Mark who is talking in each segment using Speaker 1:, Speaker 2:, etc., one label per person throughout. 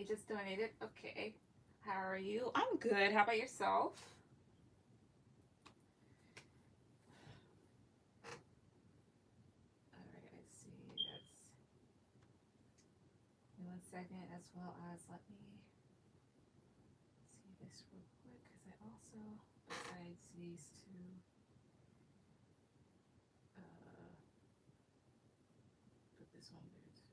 Speaker 1: just donated. Okay. How are you? I'm good. How about yourself? All right, I see. That's in 1 second, as well as let me see this real quick because I also, besides these two, put this one there too.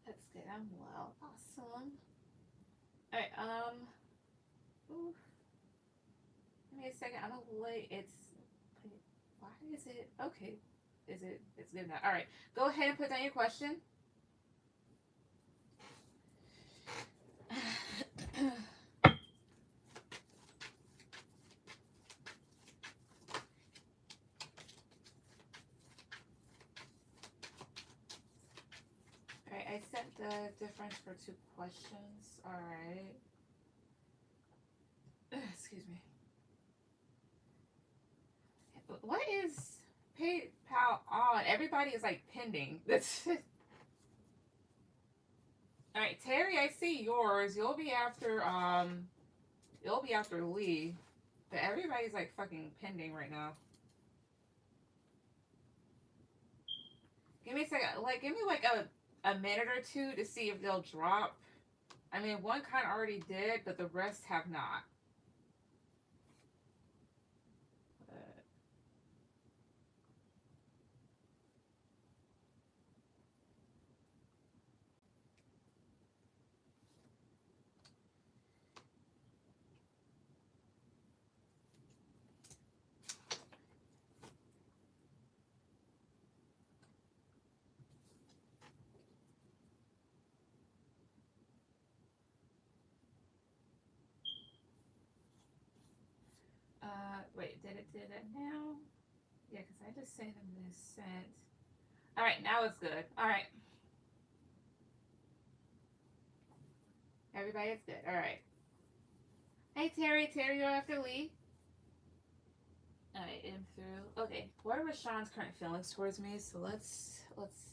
Speaker 1: That's good. I'm well. Awesome. All right. Ooh, give me a second. I'm gonna lay. Why is it okay? Is it? It's good now. All right. Go ahead and put down your question. All right. I sent the difference for 2 questions. All right. Excuse me. What is PayPal on? Everybody is like pending. That's all right. Terry, I see yours. You'll be after Lee, but everybody's like fucking pending right now. Give me a second. Like, give me like a minute or two to see if they'll drop. I mean, one kind of already did, but the rest have not. Wait, did it now? Yeah, because I just sent them this sent. All right, now it's good. All right, everybody, it's good. All right. Hey, Terry. Terry, you're after Lee. All right, in through. Okay, what are Rashawn's current feelings towards me? So let's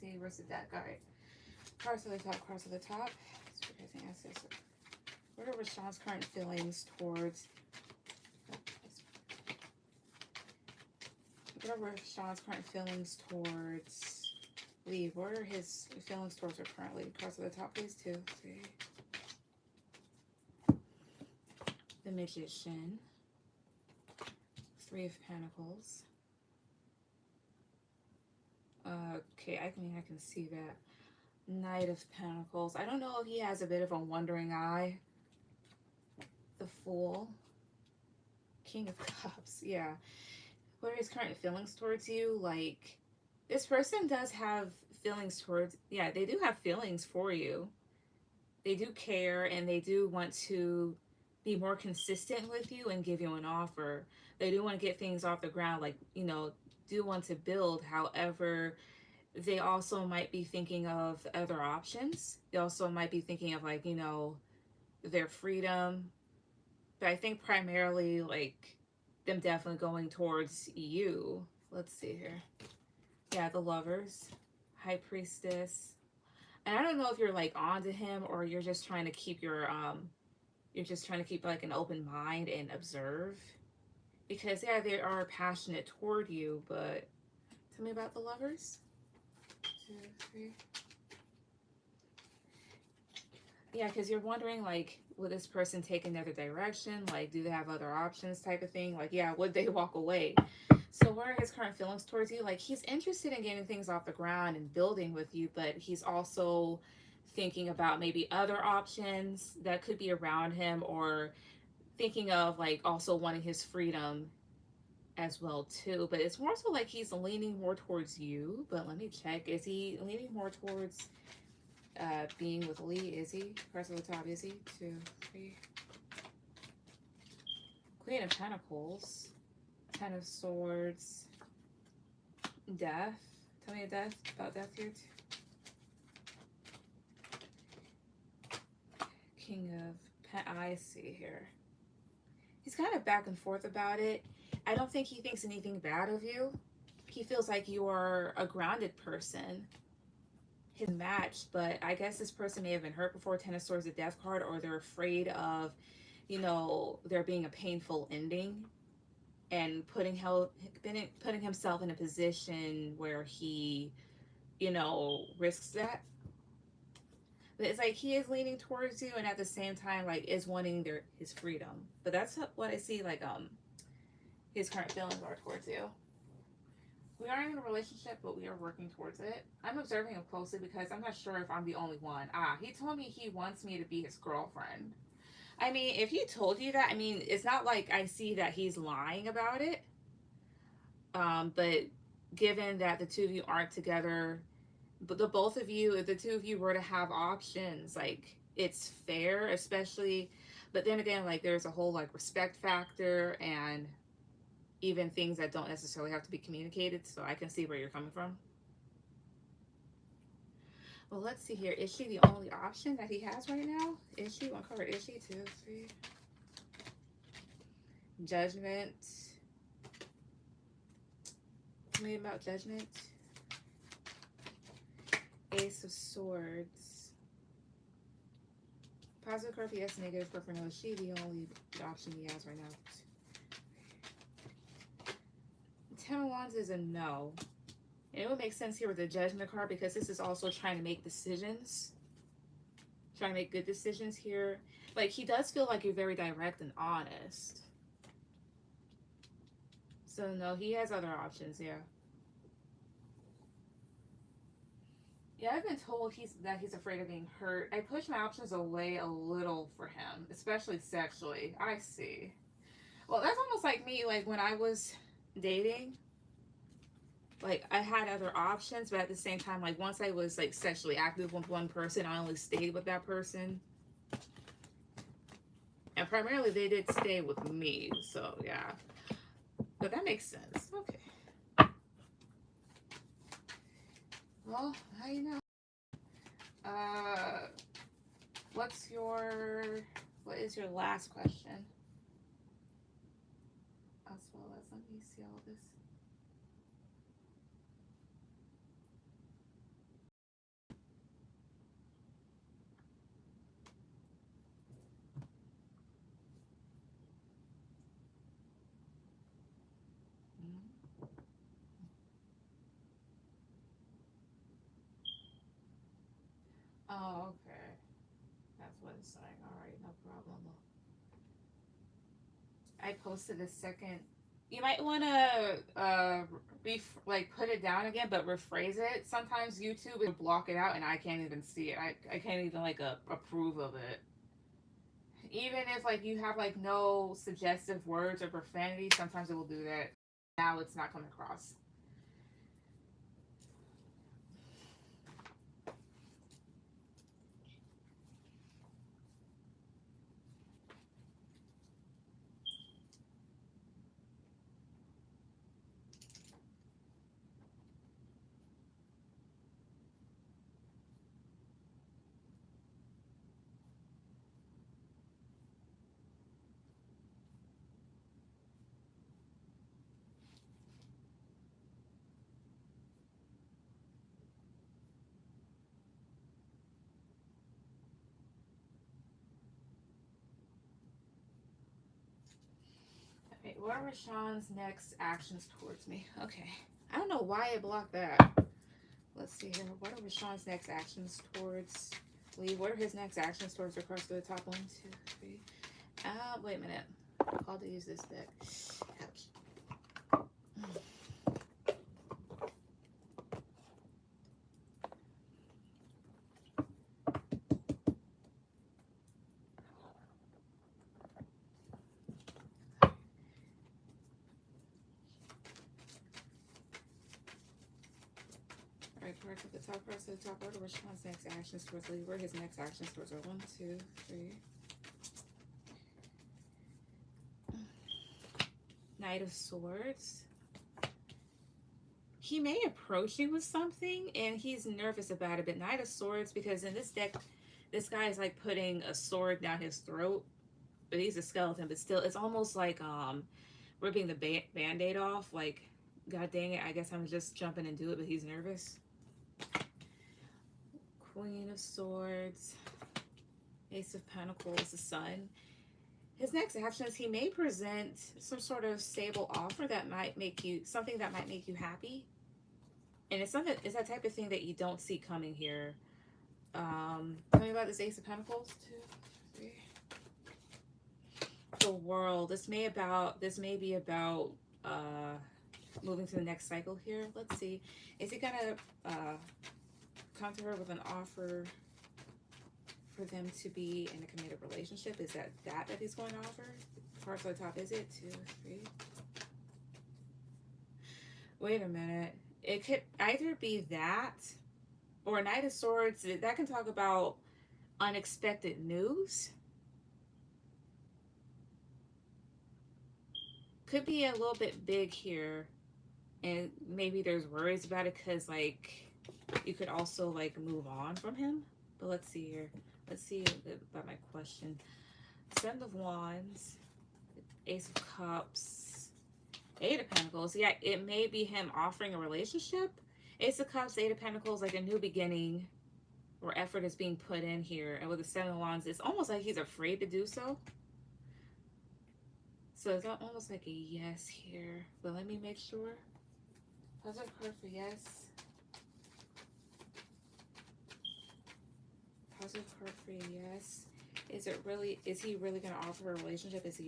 Speaker 1: see. Where's the deck? All right, cards to the top. Cards to the top. What are Rashawn's current feelings towards? What are Rashawn's current feelings towards Lee? What are his feelings towards her currently? Cards to the top, please. 2, 3. The Magician. 3 of Pentacles. Okay, I can see that. Knight of Pentacles. I don't know if he has a bit of a wandering eye. The Fool. King of Cups. Yeah. What are his current feelings towards you? Like, this person does have feelings towards, yeah, they do have feelings for you. They do care, and they do want to be more consistent with you and give you an offer. They do want to get things off the ground, like, do want to build. However, they also might be thinking of other options. They also might be thinking of, like, their freedom. But I think primarily, like, them definitely going towards you. Let's see here. Yeah, the Lovers. High Priestess. And I don't know if you're like onto him, or you're just trying to keep like an open mind and observe. Because yeah, they are passionate toward you, but tell me about the Lovers. 2, 3. Yeah, because you're wondering, like, will this person take another direction? Like, do they have other options, type of thing? Like, yeah, would they walk away? So what are his current feelings towards you? Like, he's interested in getting things off the ground and building with you, but he's also thinking about maybe other options that could be around him, or thinking of, like, also wanting his freedom as well too, but it's more so like he's leaning more towards you. But let me check. Is he leaning more towards being with Lee? Is he? Press of the top, is he? 2, 3. Queen of Pentacles. 10 of Swords. Death. Tell me about death here too. King of I see here. He's kind of back and forth about it. I don't think he thinks anything bad of you. He feels like you are a grounded person. His match, but I guess this person may have been hurt before. 10 of Swords, a death card, or they're afraid of, you know, there being a painful ending and putting himself in a position where he, you know, risks that. But it's like he is leaning towards you, and at the same time, like, is wanting his freedom. But that's what I see, like, his current feelings are towards you. We are in a relationship, but we are working towards it. I'm observing him closely because I'm not sure if I'm the only one. He told me he wants me to be his girlfriend. I mean, if he told you that, I mean, it's not like I see that he's lying about it. But given that the two of you aren't together, but the both of you, if the two of you were to have options, like, it's fair, especially, but then again, like, there's a whole, like, respect factor and even things that don't necessarily have to be communicated, so I can see where you're coming from. Well, let's see here. Is she the only option that he has right now? Is she? One card. Is she? 2, 3. Judgment. Tell me about Judgment. Ace of Swords. Positive card for yes, negative card for no. Is she the only option he has right now? 10 of Wands is a no. And it would make sense here with the Judgment card because this is also trying to make decisions. Trying to make good decisions here. Like, he does feel like you're very direct and honest. So, no, he has other options, yeah. Yeah, I've been told that he's afraid of being hurt. I push my options away a little for him, especially sexually. I see. Well, that's almost like me, like, when I was dating. Like, I had other options, but at the same time, like, once I was, like, sexually active with one person, I only stayed with that person. And primarily, they did stay with me, so, yeah. But that makes sense. Okay. Well, now you know. What is your last question? As well as, let me see all this. Oh, okay. That's what it's saying. All right, no problem. I posted a second. You might want to put it down again, but rephrase it. Sometimes YouTube will block it out, and I can't even see it. I can't even like approve of it. Even if like you have like no suggestive words or profanity, sometimes it will do that. Now it's not coming across. Okay, what are Rashawn's next actions towards me? Okay. I don't know why it blocked that. Let's see here. What are Rashawn's next actions towards Lee? What are his next actions towards the cards to the top? 1, 2, 3. Wait a minute. I'm called to use this deck. Ouch. Cards at the top, cards at the top order. Which one's next actions towards Libra? His next actions towards her. 1, 2, 3. Knight of Swords. He may approach you with something and he's nervous about it, but Knight of Swords, because in this deck, this guy is like putting a sword down his throat, but he's a skeleton, but still, it's almost like ripping the band-aid off, like, god dang it, I guess I'm just jumping and do it, but he's nervous. Queen of Swords, Ace of Pentacles, the Sun. His next action is he may present some sort of stable offer that might make you, something that might make you happy. And it's something, it's that type of thing that you don't see coming here. Tell me about this Ace of Pentacles. 2, 3. The World. This may be about moving to the next cycle here. Let's see. Is he gonna come to her with an offer for them to be in a committed relationship? Is that he's going to offer? Cards on the top, is it? 2, 3. Wait a minute. It could either be that or a Knight of Swords. That can talk about unexpected news. Could be a little bit big here. And maybe there's worries about it because, like, you could also, like, move on from him. But let's see here. Let's see about my question. 7 of Wands, Ace of Cups, 8 of Pentacles. Yeah, it may be him offering a relationship. Ace of Cups, 8 of Pentacles, like a new beginning where effort is being put in here. And with the 7 of Wands, it's almost like he's afraid to do so. So it's almost like a yes here. But let me make sure. Positive card for yes. Positive card for yes. Is he really going to offer a relationship? Is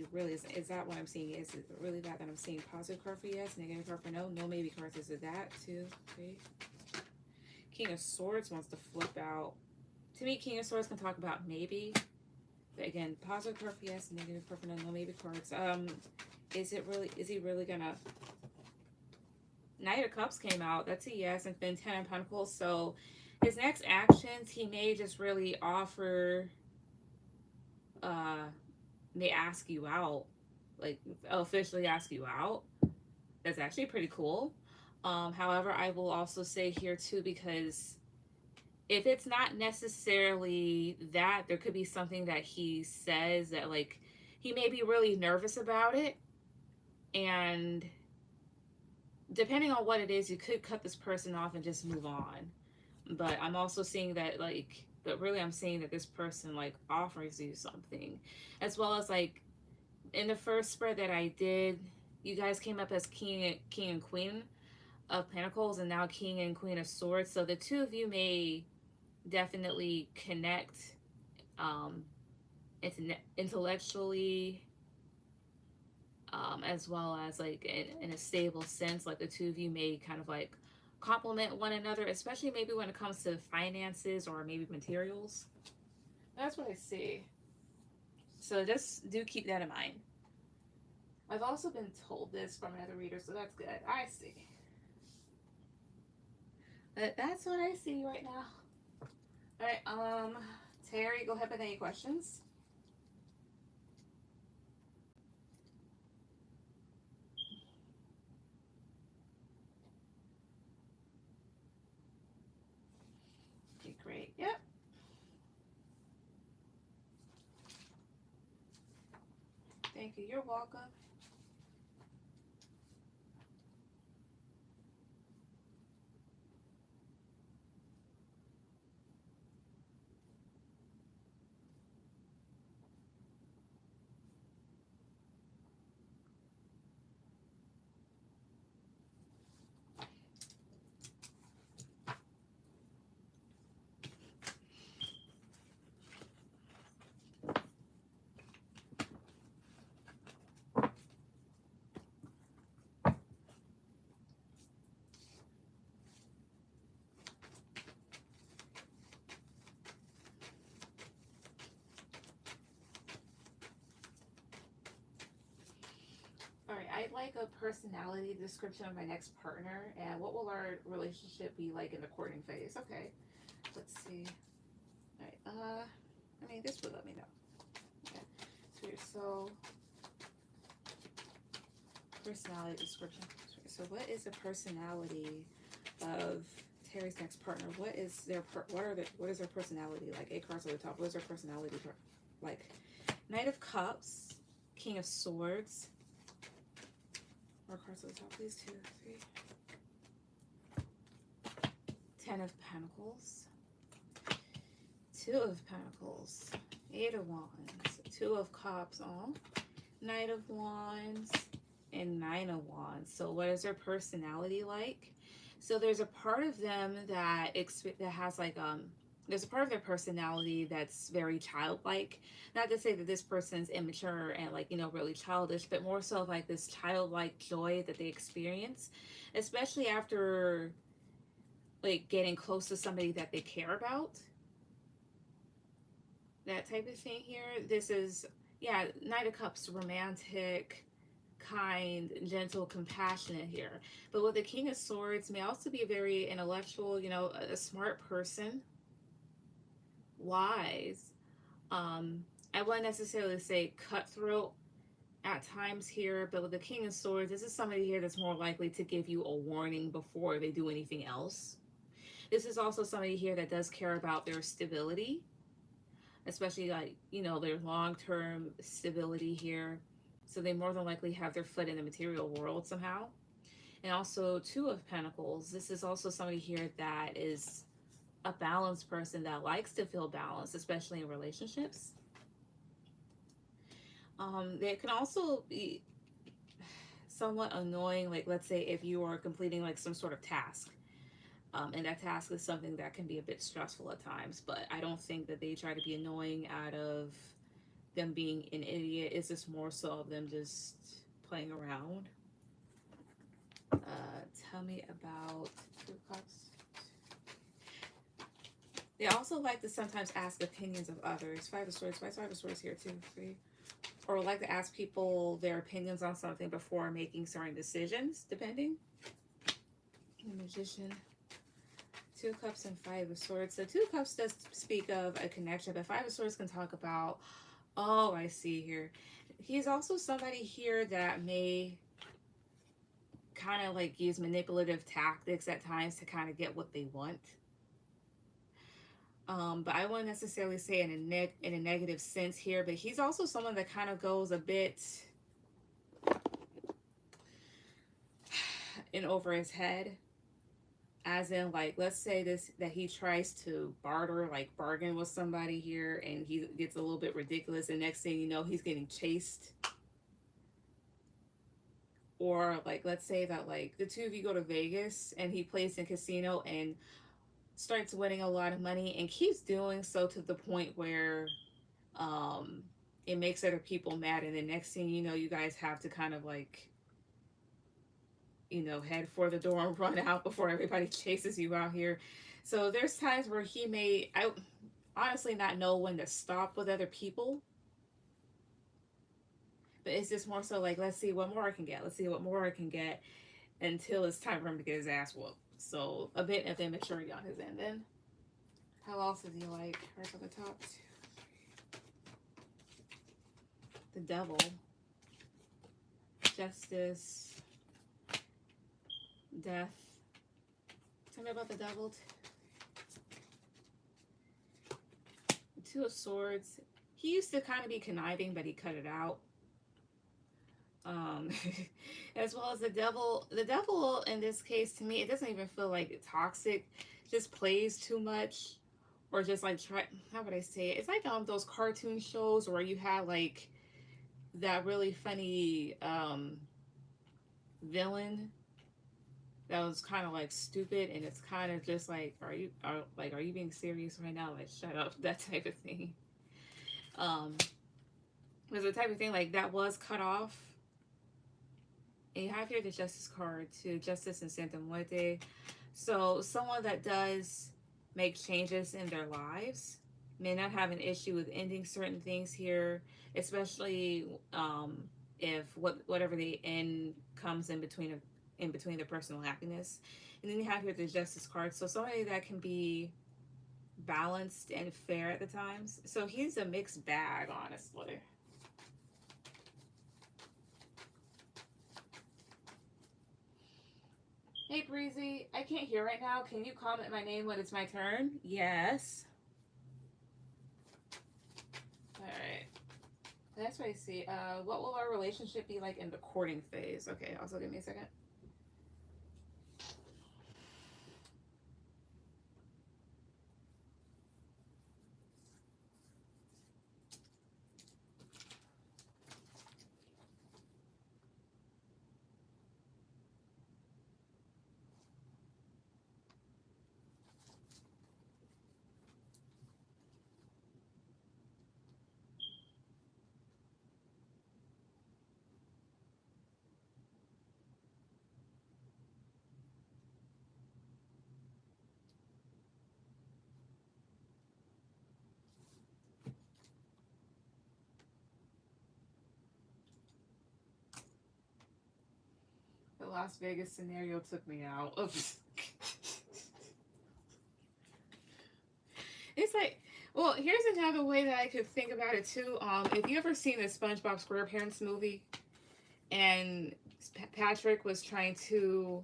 Speaker 1: that what I'm seeing? Is it really that I'm seeing? Positive card for yes, negative card for no, no maybe cards. Is it that? 2, 3. King of Swords wants to flip out. To me, King of Swords can talk about maybe. But again, positive card for yes, negative card for no, no maybe cards. Is he really going to... Knight of Cups came out. That's a yes. And then 10 of Pentacles. So his next actions, he may just really offer... may ask you out, like officially ask you out. That's actually pretty cool. However, I will also say here too, because if it's not necessarily that, there could be something that he says that, like, he may be really nervous about it, and depending on what it is, you could cut this person off and just move on. But I'm also seeing that, like, but really I'm seeing that this person, like, offers you something. As well as, like, in the first spread that I did, you guys came up as King and Queen of Pentacles, and now King and Queen of Swords. So the two of you may definitely connect intellectually, as well as, like, in a stable sense. Like, the two of you may kind of, like, complement one another, especially maybe when it comes to finances or maybe materials. That's what I see. So just do keep that in mind. I've also been told this from another reader, so that's good. I see. But that's what I see right now. All right, Terry, go ahead with any questions. Okay, great. Yep. Thank you. You're welcome. I'd like a personality description of my next partner, and what will our relationship be like in the courting phase? Okay, let's see. All right. I mean, this would let me know. Okay. So personality description. So what is the personality of Terry's next partner? What is their what is their personality like? 8 cards at the top. What is their personality like? Knight of Cups, King of Swords. More cards at the top, please. 2, 3. 10 of Pentacles. 2 of Pentacles. 8 of Wands. 2 of Cups. Oh. Knight of Wands. And 9 of Wands. So what is their personality like? So there's a part of them that has like there's a part of their personality that's very childlike. Not to say that this person's immature and like, you know, really childish, but more so like this childlike joy that they experience, especially after like getting close to somebody that they care about. That type of thing here. This is, yeah, Knight of Cups, romantic, kind, gentle, compassionate here. But with the King of Swords, may also be a very intellectual, you know, a smart person, wise. I wouldn't necessarily say cutthroat at times here, but with the King of Swords, this is somebody here that's more likely to give you a warning before they do anything else. This is also somebody here that does care about their stability, especially like, you know, their long-term stability here. So they more than likely have their foot in the material world somehow. And also 2 of Pentacles. This is also somebody here that is a balanced person that likes to feel balanced, especially in relationships. They can also be somewhat annoying, like let's say if you are completing like some sort of task. And that task is something that can be a bit stressful at times, but I don't think that they try to be annoying out of them being an idiot. It's just more so of them just playing around. Tell me about 2 Cups. They also like to sometimes ask opinions of others. 5 of Swords. Why is 5 of Swords here too? 3. Or like to ask people their opinions on something before making certain decisions, depending. The Magician. 2 Cups and 5 of Swords. So 2 Cups does speak of a connection, but 5 of Swords can talk about, oh, I see here. He's also somebody here that may kind of like use manipulative tactics at times to kind of get what they want. But I wouldn't necessarily say in a negative sense here, but he's also someone that kind of goes a bit in over his head. As in, like, let's say that he tries to bargain with somebody here, and he gets a little bit ridiculous, and next thing you know, he's getting chased. Or like, let's say that like the 2 of you go to Vegas and he plays in casino and starts winning a lot of money and keeps doing so to the point where it makes other people mad, and the next thing you know, you guys have to kind of like, you know, head for the door and run out before everybody chases you out here. So there's times where he may, I honestly not know when to stop with other people. But it's just more so like, let's see what more I can get. Let's see what more I can get until it's time for him to get his ass whooped. So a bit of immaturity on his end. Then how else is he like? Right on the top. The Devil. Justice. Death. Tell me about the Devil. 2 of Swords. He used to kind of be conniving, but he cut it out. As well as the Devil. The Devil in this case, to me, it doesn't even feel like toxic. Just plays too much, or just like how would I say it? It's like those cartoon shows where you have like that really funny villain that was kind of like stupid, and it's kind of just like, are you being serious right now? Like, shut up, that type of thing. Was the type of thing like that was cut off. And you have here the Justice card too, Justice and Santa Muerte. So someone that does make changes in their lives may not have an issue with ending certain things here, especially if whatever the end comes in between the personal happiness. And then you have here the justice card, so somebody that can be balanced and fair at the times. So he's a mixed bag, honestly. Hey Breezy, I can't hear right now. Can you comment my name when it's my turn? Yes. Alright. That's what I see. What will our relationship be like in the courting phase? Okay, also give me a second. The Las Vegas scenario took me out. Oops. It's like, well, here's another way that I could think about it too. If you ever seen the SpongeBob SquarePants movie, and Patrick was trying to,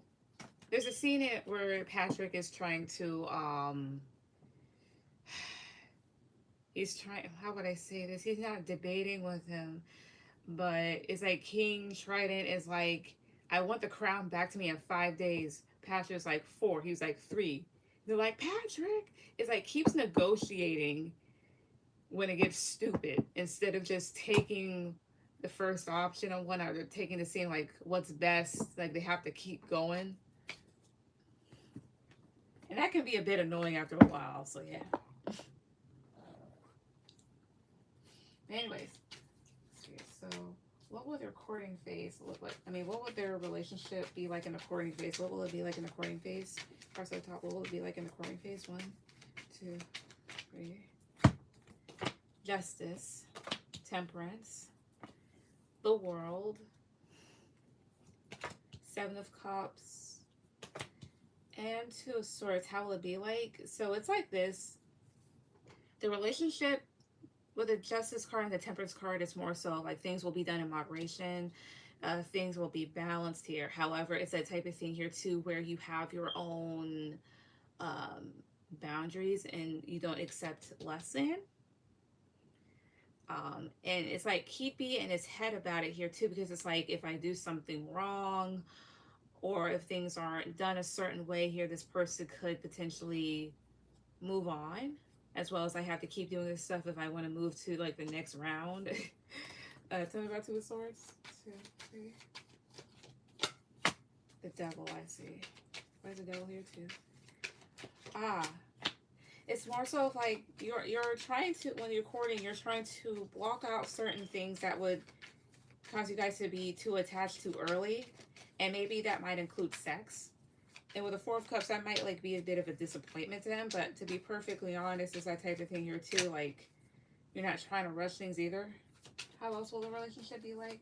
Speaker 1: there's a scene where Patrick is trying to, he's trying. How would I say this? He's not debating with him, but it's like King Trident is like, I want the crown back to me in 5 days. Patrick's like 4. He's like 3. They're like, Patrick. It's like keeps negotiating when it gets stupid instead of just taking the first option on one, or they're taking the scene like what's best. Like they have to keep going, and that can be a bit annoying after a while. So yeah. Anyways, so what would their courting phase look like? I mean, what would their relationship be like in the courting phase? What will it be like in the courting phase? First at the top, what will it be like in the courting phase? 1, 2, 3. Justice, Temperance, the World, 7 of Cups, and 2 of Swords. How will it be like? So it's like this. The relationship with the Justice card and the Temperance card is more so like things will be done in moderation. Things will be balanced here. However, it's that type of thing here too where you have your own um, boundaries and you don't accept less than. And it's like keepy in his head about it here too, because it's like if I do something wrong or if things aren't done a certain way here, this person could potentially move on, as well as I have to keep doing this stuff if I want to move to like the next round. Tell me about 2 of Swords. 2, 3. The Devil, I see. Where's the Devil here too? Ah, it's more so of like you're trying to, when you're courting, you're trying to block out certain things that would cause you guys to be too attached too early, and maybe that might include sex. And with the 4 of Cups, that might like be a bit of a disappointment to them. But to be perfectly honest, it's that type of thing here too. Like you're not trying to rush things either. How else will the relationship be like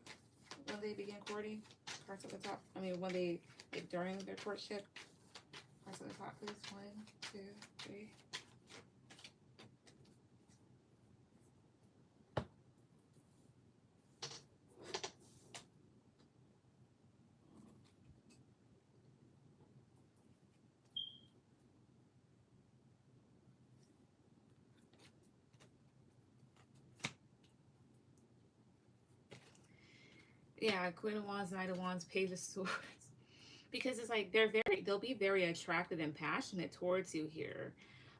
Speaker 1: when they begin courting? Cards at the top. I mean, when they like, during their courtship. Cards at the top, please. 1, 2, 3. Yeah, Queen of Wands, Knight of Wands, Page of Swords. Because it's like they'll be very attracted and passionate towards you here.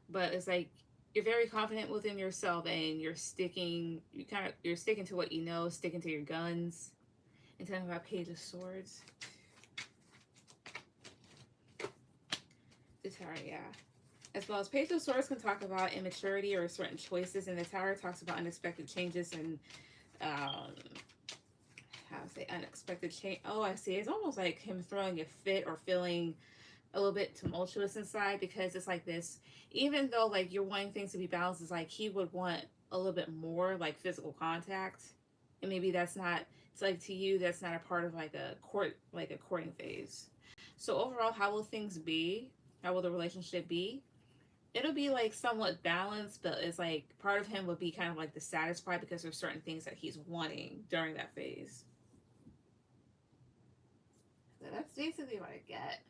Speaker 1: But it's like you're very confident within yourself and you're sticking to what you know, sticking to your guns. And talking about Page of Swords. The Tower, yeah. As well as Page of Swords can talk about immaturity or certain choices, and the Tower talks about unexpected changes and how to say unexpected change. Oh, I see. It's almost like him throwing a fit or feeling a little bit tumultuous inside, because it's like this. Even though like you're wanting things to be balanced, it's like he would want a little bit more like physical contact, and maybe that's not it's like to you that's not a part of like a courting phase. So overall, how will things be? How will the relationship be? It'll be like somewhat balanced, but it's like part of him would be kind of like dissatisfied because there's certain things that he's wanting during that phase. So that's basically what I get.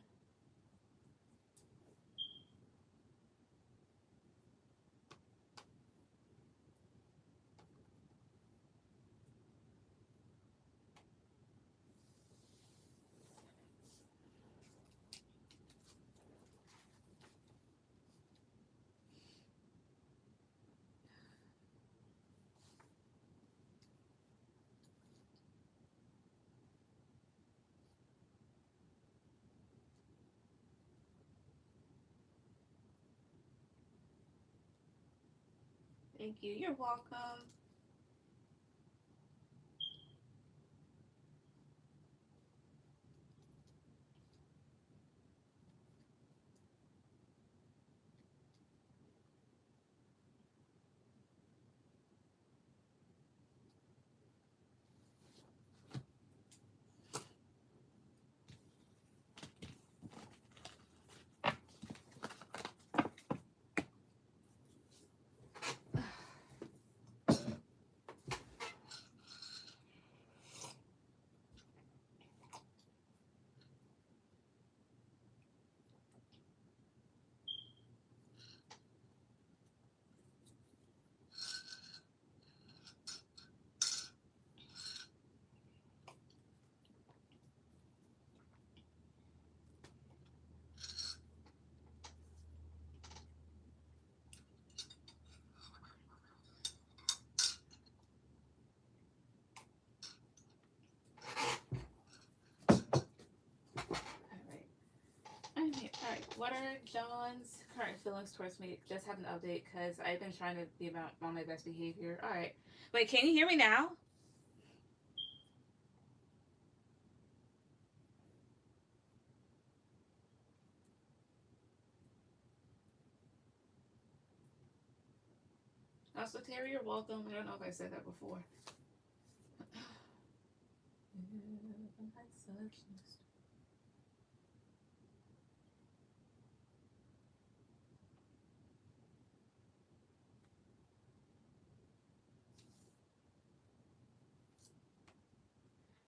Speaker 1: Thank you. You're welcome. Alright, what are John's current feelings towards me? Just have an update because I've been trying to be about on my best behavior. Alright. Wait, can you hear me now? Also, Terry, you're welcome. I don't know if I said that before.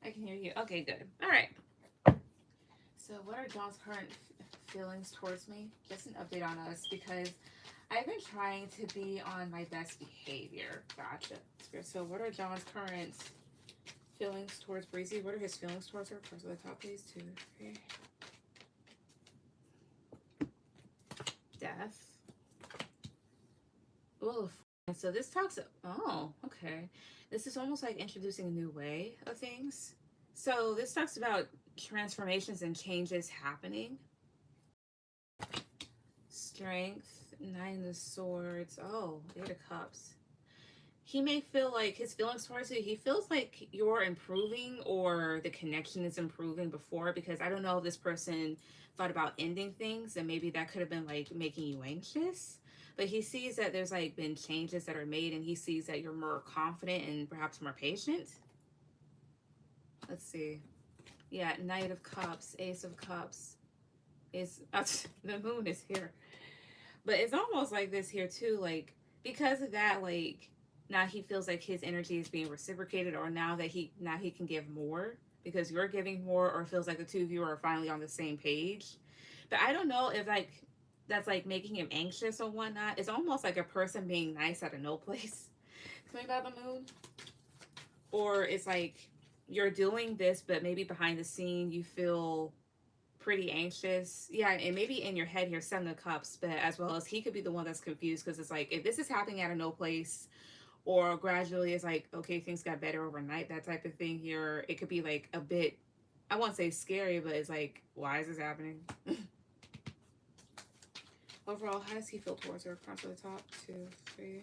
Speaker 1: I can hear you. Okay, good. All right. So, what are John's current feelings towards me? Just an update on us because I've been trying to be on my best behavior. Gotcha. So, what are John's current feelings towards Breezy? What are his feelings towards her? First of the top, please. 2, 3. Death. Oof. And so this talks. Oh, okay. This is almost like introducing a new way of things. So this talks about transformations and changes happening. Strength, 9 of Swords. Oh, 8 of Cups. He may feel like his feelings towards you, he feels like you're improving or the connection is improving before, because I don't know if this person thought about ending things and maybe that could have been like making you anxious. But he sees that there's like been changes that are made and he sees that you're more confident and perhaps more patient. Let's see. Yeah, Knight of Cups, Ace of Cups. Is the moon is here. But it's almost like this here too, like because of that, like now he feels like his energy is being reciprocated, or now he can give more because you're giving more, or feels like the two of you are finally on the same page. But I don't know if like that's like making him anxious or whatnot. It's almost like a person being nice out of no place. Something about the moon. Or it's like you're doing this, but maybe behind the scene you feel pretty anxious. Yeah, and maybe in your head here, 7 of Cups, but as well as he could be the one that's confused because it's like if this is happening out of no place or gradually it's like, okay, things got better overnight, that type of thing here, it could be like a bit, I won't say scary, but it's like, why is this happening? Overall, how does he feel towards her? Cross to the top, 2, 3.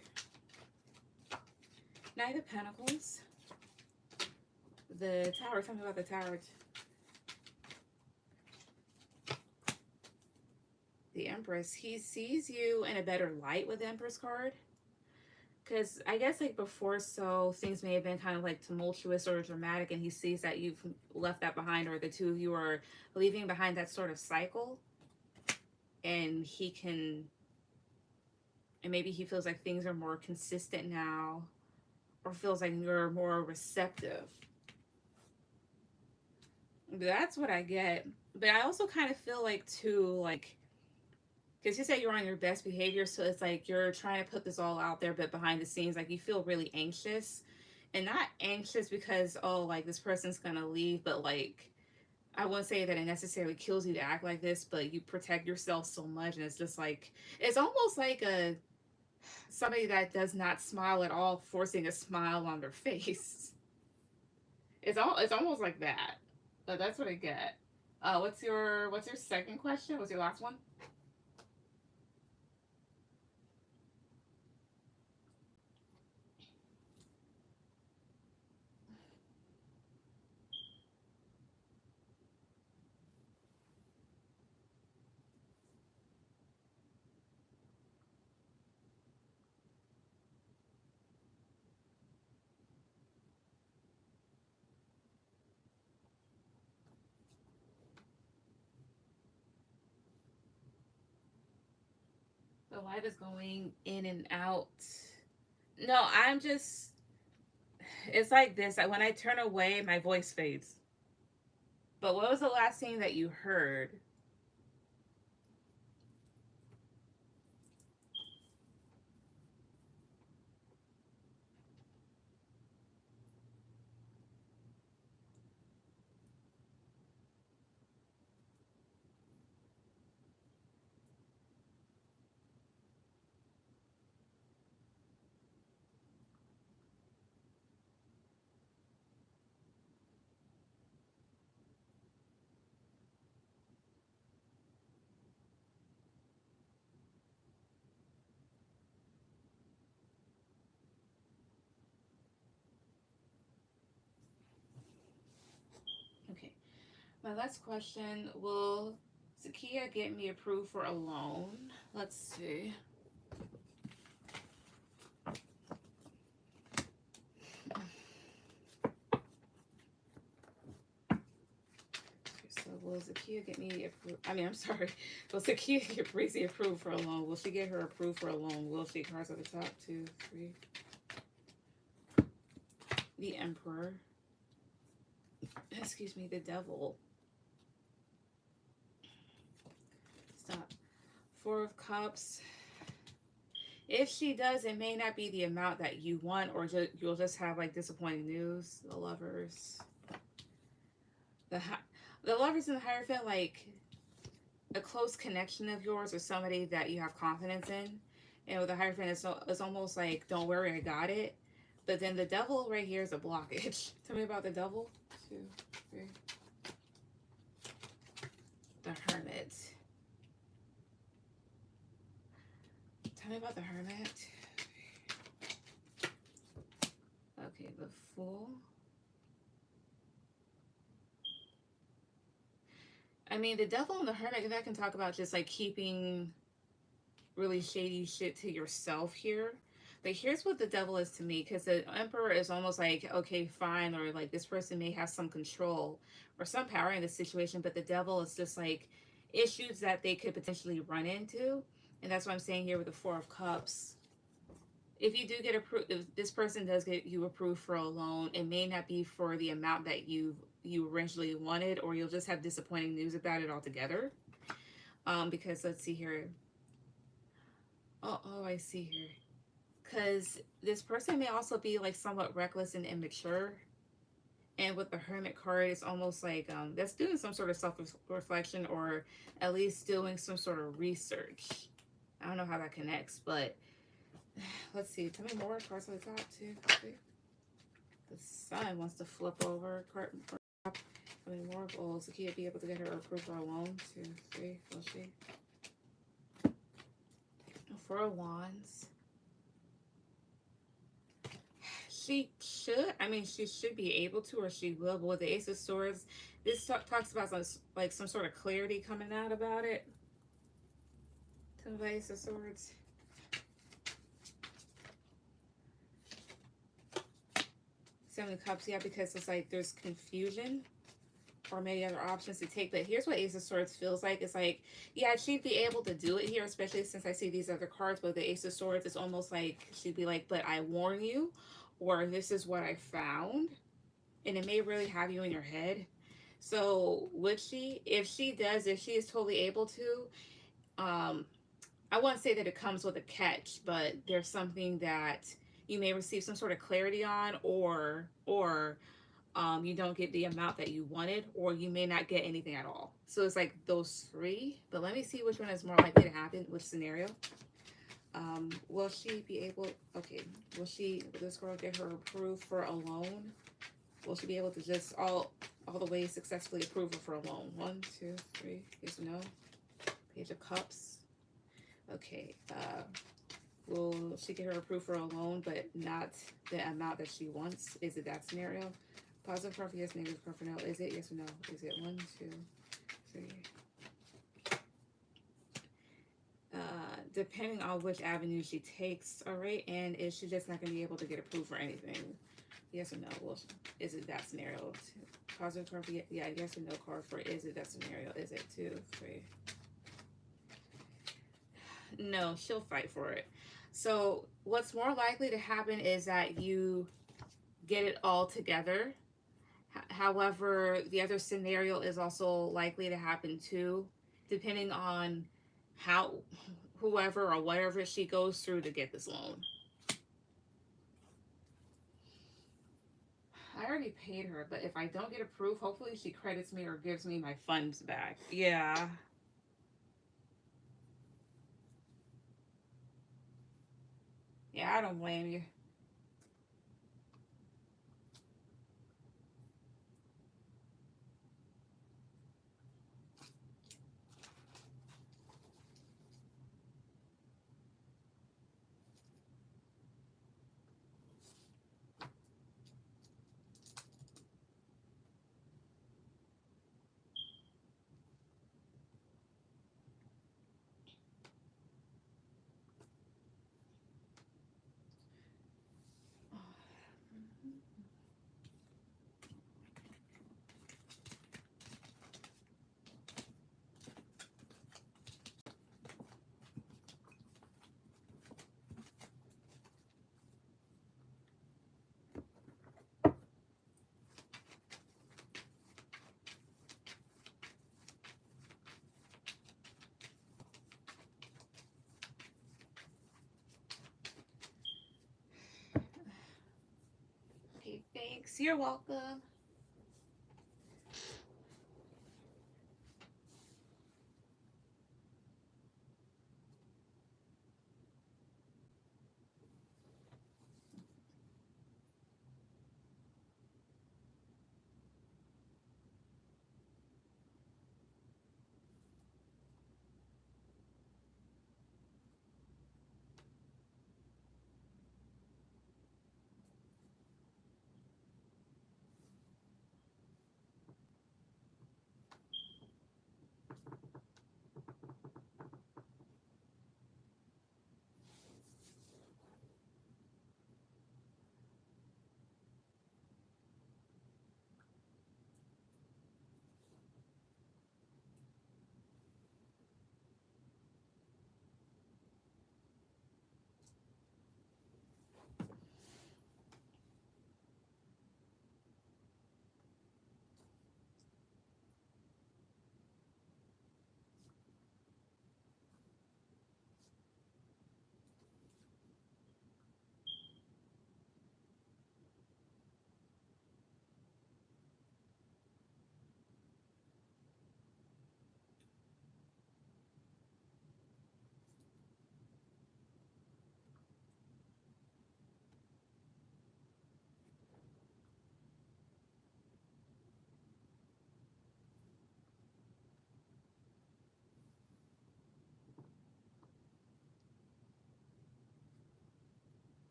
Speaker 1: Knight of Pentacles. The Tower, tell me about the Tower. The Empress, he sees you in a better light with the Empress card. Because I guess like before, so things may have been kind of like tumultuous or dramatic, and he sees that you've left that behind, or the two of you are leaving behind that sort of cycle, and he can, and maybe he feels like things are more consistent now, or feels like you're more receptive. That's what I get. But I also kind of feel like too, like, because you say you're on your best behavior, so it's like you're trying to put this all out there, but behind the scenes, like you feel really anxious, and not anxious because oh, like this person's gonna leave, but like I wouldn't say that it necessarily kills you to act like this, but you protect yourself so much, and it's just like it's almost like a somebody that does not smile at all, forcing a smile on their face. It's almost like that. But that's what I get. What's your second question? What's your last one? The light is going in and out. No, I'm just. It's like this. When I turn away, my voice fades. But what was the last thing that you heard? Okay. My last question: will Zakia get me approved for a loan? Let's see. So will Zakia get me approved? I mean, I'm sorry. Will Zakia get Breezy approved for a loan? Will she get her approved for a loan? Will she? Cards at the top. 2, 3. The Emperor. Excuse me. The Devil. Stop. 4 of Cups. If she does, it may not be the amount that you want, or you'll just have like disappointing news. The Lovers. The the Lovers and the Hierophant, like a close connection of yours or somebody that you have confidence in. And with the Hierophant, it's almost like, don't worry, I got it. But then the Devil right here is a blockage. Tell me about the Devil. 2, 3. The Hermit. Tell me about the Hermit. Okay, the Fool. I mean, the Devil and the Hermit, that can talk about just like keeping really shady shit to yourself here. But here's what the Devil is to me, because the Emperor is almost like, okay, fine, or like this person may have some control or some power in the situation, but the Devil is just like issues that they could potentially run into. And that's what I'm saying here with the 4 of Cups. If you do get approved, if this person does get you approved for a loan, it may not be for the amount that you originally wanted, or you'll just have disappointing news about it altogether. Because let's see here. Oh, I see here. Because this person may also be like somewhat reckless and immature. And with the Hermit card, it's almost like that's doing some sort of self-reflection, or at least doing some sort of research. I don't know how that connects, but let's see. Tell me more. Cards on the top, 2, 3. The Sun wants to flip over. Card. Tell me more. Will Zakia be able to get her approved for a loan? 2, 3. Will she? 4 of Wands. She should. I mean, she should be able to, or she will. But with the Ace of Swords, this talks about some sort of clarity coming out about it. Tell me about Ace of Swords. Seven of Cups, yeah, because it's like there's confusion or many other options to take. But here's what Ace of Swords feels like. It's like, yeah, she'd be able to do it here, especially since I see these other cards. But the Ace of Swords, it's almost like she'd be like, but I warn you, or this is what I found. And it may really have you in your head. So would she, if she does, if she is totally able to, I won't say that it comes with a catch, but there's something that you may receive some sort of clarity on, or you don't get the amount that you wanted, or you may not get anything at all. So it's like those three. But let me see which one is more likely to happen, which scenario. Will she be able, okay, will this girl get her approved for a loan? Will she be able to just all the way successfully approve her for a loan? 1, 2, 3, yes or no? Page of Cups. Okay, will she get her approved for a loan, but not the amount that she wants? Is it that scenario? Positive card for yes, negative card for no. Is it yes or no? Is it 1, 2, 3? Depending on which avenue she takes, all right, and is she just not going to be able to get approved for anything? Yes or no? Well, is it that scenario? Positive card for yeah, yes or no card for is it that scenario? Is it 2, 3? No, she'll fight for it. So what's more likely to happen is that you get it all together. However, the other scenario is also likely to happen too, depending on how whoever or whatever she goes through to get this loan. I already paid her, but if I don't get approved, hopefully she credits me or gives me my funds back. Yeah. Yeah, I don't blame you. Okay, thanks. You're welcome.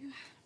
Speaker 1: you.